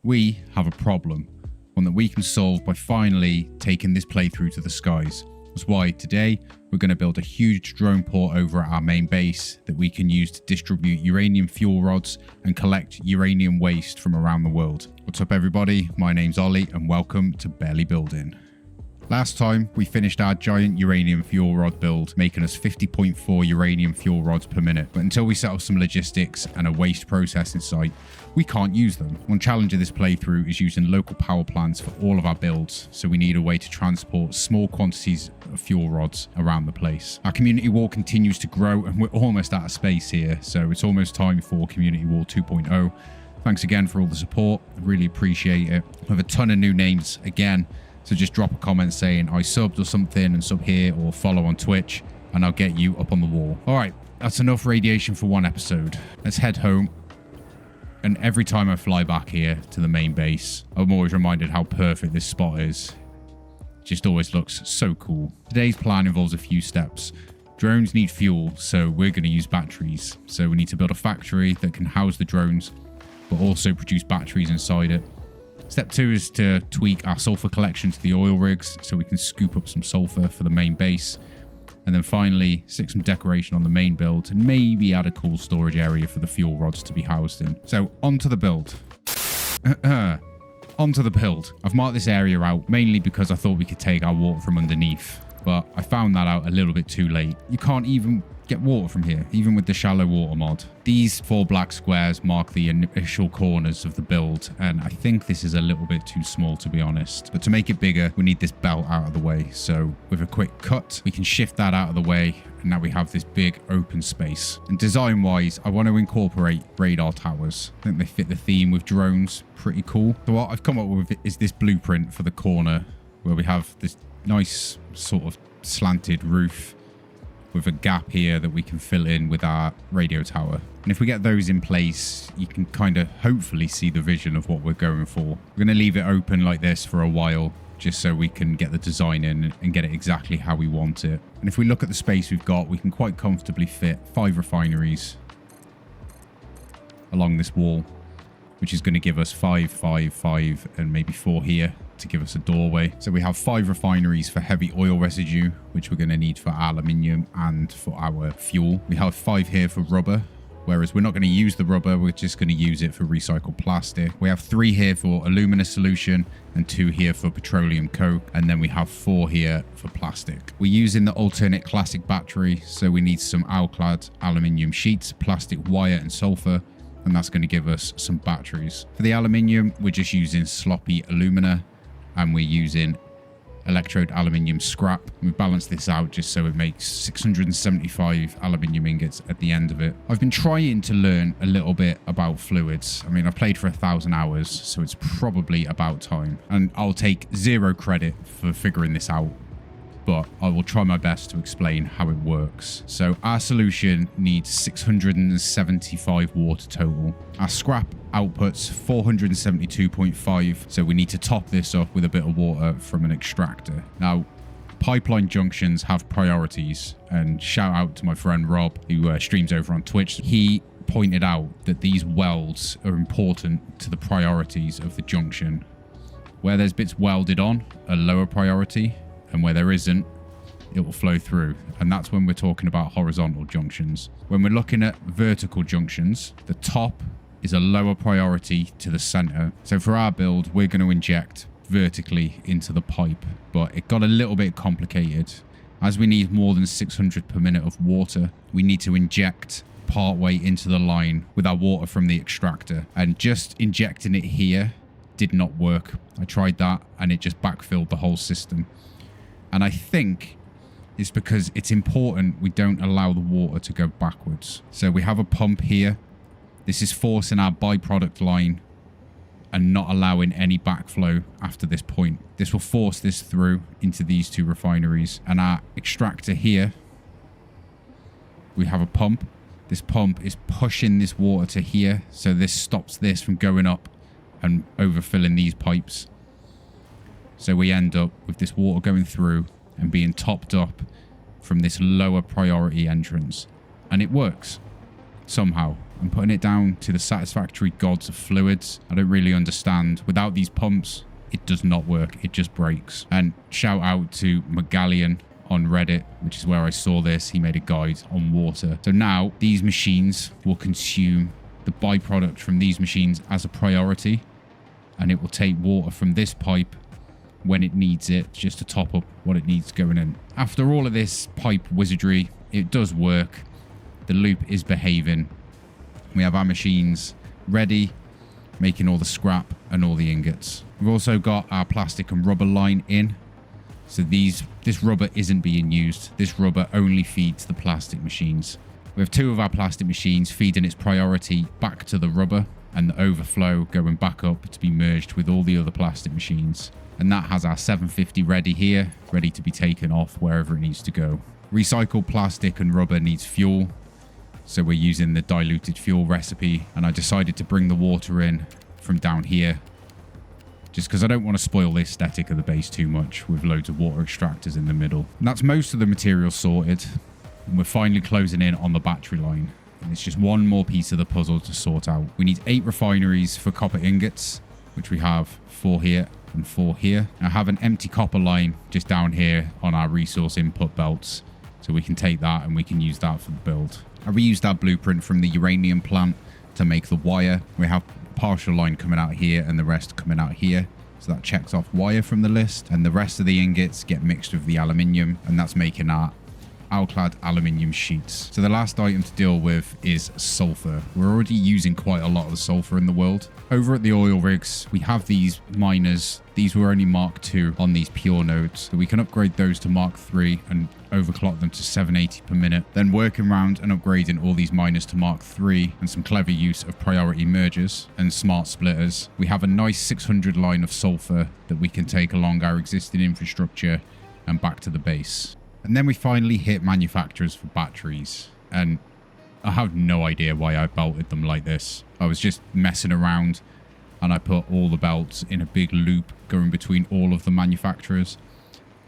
We have a problem, one that we can solve by finally taking this playthrough to the skies. That's why today we're going to build a huge drone port over at our main base that we can use to distribute uranium fuel rods and collect uranium waste from around the world. What's up everybody, my name's Ollie and welcome to Barely Building. Last time we finished our giant uranium fuel rod build, making us 50.4 uranium fuel rods per minute. But until we set up some logistics and a waste processing site, we can't use them. One challenge of this playthrough is using local power plants for all of our builds, so we need a way to transport small quantities of fuel rods around the place. Our community wall continues to grow and we're almost out of space here, so it's almost time for community wall 2.0. Thanks again for all the support, I really appreciate it. We have a ton of new names again, so just drop a comment saying I subbed or something and sub here, or follow on Twitch and I'll get you up on the wall. Alright, that's enough radiation for one episode. Let's head home. And every time I fly back here to the main base, I'm always reminded how perfect this spot is. It just always looks so cool. Today's plan involves a few steps. Drones need fuel, so we're going to use batteries. So we need to build a factory that can house the drones, but also produce batteries inside it. Step 2 is to tweak our sulfur collection to the oil rigs so we can scoop up some sulfur for the main base. And then finally, stick some decoration on the main build and maybe add a cool storage area for the fuel rods to be housed in. So, onto the build. Onto the build. I've marked this area out mainly because I thought we could take our water from underneath. But I found that out a little bit too late. You can't even get water from here, even with the shallow water mod. These 4 black squares mark the initial corners of the build, and I think this is a little bit too small to be honest. But to make it bigger, we need this belt out of the way. So with a quick cut, we can shift that out of the way, and now we have this big open space. And design-wise, I want to incorporate radar towers. I think they fit the theme with drones pretty cool. So what I've come up with is this blueprint for the corner, where we have this nice sort of slanted roof with a gap here that we can fill in with our radio tower. And if we get those in place, you can kind of hopefully see the vision of what we're going for. We're going to leave it open like this for a while, just so we can get the design in and get it exactly how we want it. And if we look at the space we've got, we can quite comfortably fit 5 refineries along this wall, which is going to give us 5, 5, 5, and maybe 4 here to give us a doorway. So we have 5 refineries for heavy oil residue, which we're going to need for aluminium and for our fuel. We have 5 here for rubber, whereas we're not going to use the rubber, we're just going to use it for recycled plastic. We have 3 here for alumina solution and 2 here for petroleum coke, and then we have 4 here for plastic. We're using the alternate classic battery, so we need some alclad aluminium sheets, plastic wire and sulfur, and that's going to give us some batteries. For the aluminium, we're just using sloppy alumina, and we're using electrode aluminium scrap. We've balanced this out just so it makes 675 aluminium ingots at the end of it. I've been trying to learn a little bit about fluids. I mean, I've played for 1,000 hours, so it's probably about time. And I'll take 0 credit for figuring this out, but I will try my best to explain how it works. So our solution needs 675 water total. Our scrap outputs 472.5, so we need to top this up with a bit of water from an extractor. Now, pipeline junctions have priorities, and shout out to my friend Rob, who streams over on Twitch. He pointed out that these welds are important to the priorities of the junction. Where there's bits welded on, a lower priority, and where there isn't, it will flow through. And that's when we're talking about horizontal junctions. When we're looking at vertical junctions, the top is a lower priority to the center. So for our build, we're going to inject vertically into the pipe, but it got a little bit complicated. As we need more than 600 per minute of water, we need to inject partway into the line with our water from the extractor, and just injecting it here did not work. I tried that and it just backfilled the whole system. And I think it's because it's important we don't allow the water to go backwards. So we have a pump here. This is forcing our byproduct line and not allowing any backflow after this point. This will force this through into these 2 refineries. And our extractor here, we have a pump. This pump is pushing this water to here, so this stops this from going up and overfilling these pipes. So we end up with this water going through and being topped up from this lower priority entrance. And it works. Somehow. I'm putting it down to the Satisfactory gods of fluids. I don't really understand. Without these pumps, it does not work. It just breaks. And shout out to Magallian on Reddit, which is where I saw this. He made a guide on water. So now these machines will consume the byproduct from these machines as a priority, and it will take water from this pipe when it needs it, just to top up what it needs going in. After all of this pipe wizardry, it does work. The loop is behaving. We have our machines ready, making all the scrap and all the ingots. We've also got our plastic and rubber line in. So this rubber isn't being used. This rubber only feeds the plastic machines. We have 2 of our plastic machines feeding its priority back to the rubber, and the overflow going back up to be merged with all the other plastic machines. And that has our 750 ready here, ready to be taken off wherever it needs to go. Recycled plastic and rubber needs fuel, so we're using the diluted fuel recipe, and I decided to bring the water in from down here just because I don't want to spoil the aesthetic of the base too much with loads of water extractors in the middle. And that's most of the material sorted, and we're finally closing in on the battery line. And it's just one more piece of the puzzle to sort out. We need 8 refineries for copper ingots, which we have 4 here and 4 here. I have an empty copper line just down here on our resource input belts, so we can take that and we can use that for the build. I reused that blueprint from the uranium plant to make the wire. We have partial line coming out here and the rest coming out here, so that checks off wire from the list, and the rest of the ingots get mixed with the aluminium, and that's making our alclad aluminium sheets. So the last item to deal with is sulfur. We're already using quite a lot of the sulfur in the world. Over at the oil rigs, we have these miners. These were only Mark II on these pure nodes, so we can upgrade those to Mark III and overclock them to 780 per minute. Then working around and upgrading all these miners to Mark III and some clever use of priority mergers and smart splitters, we have a nice 600 line of sulfur that we can take along our existing infrastructure and back to the base. And then we finally hit manufacturers for batteries, and I have no idea why I belted them like this. I was just messing around and I put all the belts in a big loop going between all of the manufacturers.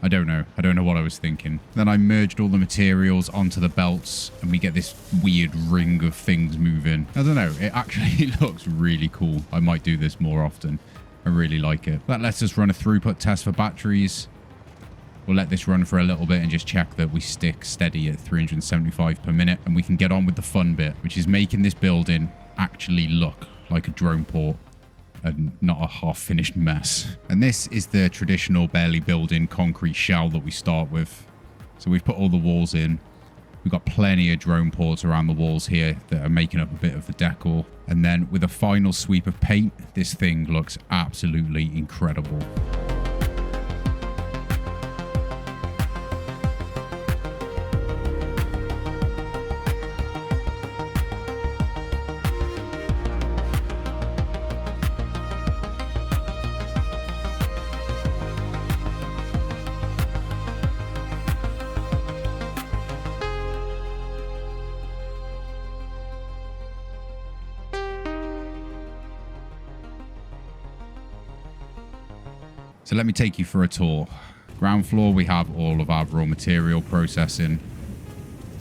I don't know what I was thinking. Then I merged all the materials onto the belts and we get this weird ring of things moving. I don't know, it actually looks really cool. I might do this more often. I really like it. That lets us run a throughput test for batteries. We'll let this run for a little bit and just check that we stick steady at 375 per minute, and we can get on with the fun bit, which is making this building actually look like a drone port and not a half-finished mess. And this is the traditional barely building concrete shell that we start with. So we've put all the walls in. We've got plenty of drone ports around the walls here that are making up a bit of the decor. And then with a final sweep of paint, this thing looks absolutely incredible. So let me take you for a tour. Ground floor, we have all of our raw material processing.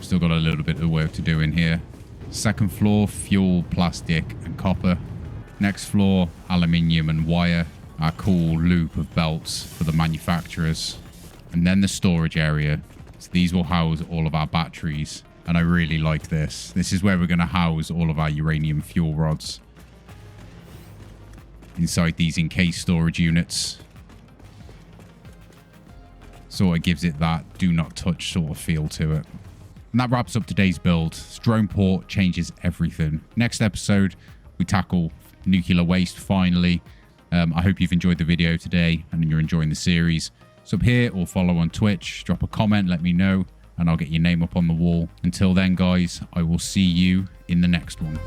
Still got a little bit of work to do in here. Second floor, fuel, plastic and copper. Next floor, aluminium and wire. Our cool loop of belts for the manufacturers. And then the storage area. So these will house all of our batteries. And I really like this. This is where we're going to house all of our uranium fuel rods. Inside these encased storage units. Sort of gives it that do not touch sort of feel to it. And that wraps up today's build. This drone port changes everything. Next episode, we tackle nuclear waste finally. I hope you've enjoyed the video today and you're enjoying the series. Sub here or follow on Twitch. Drop a comment, let me know, and I'll get your name up on the wall. Until then, guys, I will see you in the next one.